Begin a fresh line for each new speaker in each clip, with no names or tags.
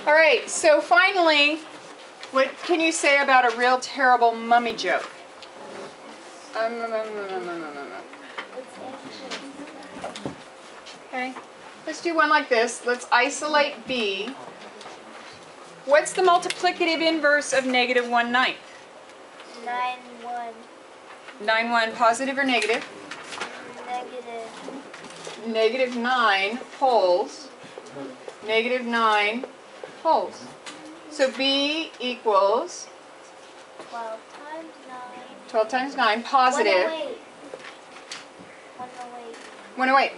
All right, so finally, what can you say about a real terrible mummy joke? Okay, let's do one like this. Let's isolate B. What's the multiplicative inverse of negative 1/9?
9/1.
9/1, positive or negative?
Negative.
Negative 9 wholes. Negative 9 wholes. So B equals
12 times 9.
12 times 9, positive.
108. 108.
108.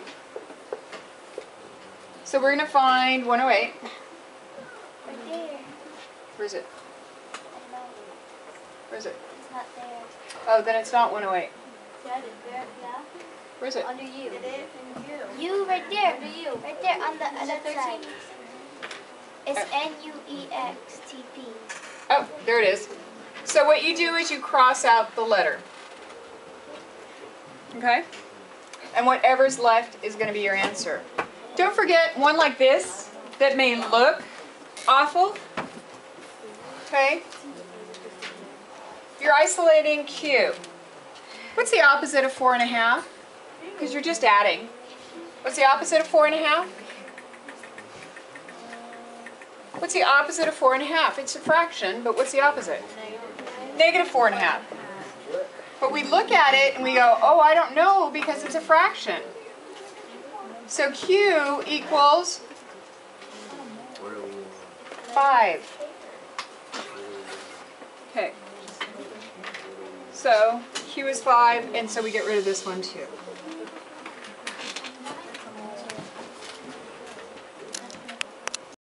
So we're going to find 108.
Right there.
Where is it?
I don't know.
Where is it?
It's not there.
Oh, then it's not 108.
Yeah, it's there. Yeah.
Where is it?
Under you. It is in you. You right there. Under you. Right there on the other side. It's NUEXTP.
Oh, there it is. So what you do is you cross out the letter. Okay? And whatever's left is going to be your answer. Don't forget one like this that may look awful. Okay? You're isolating Q. What's the opposite of 4.5? Because you're just adding. What's the opposite of 4.5? What's the opposite of 4.5? It's a fraction, but what's the opposite? Negative 4.5. But we look at it and we go, oh, I don't know because it's a fraction. So Q equals 5. Okay. So Q is 5, and so we get rid of this one too.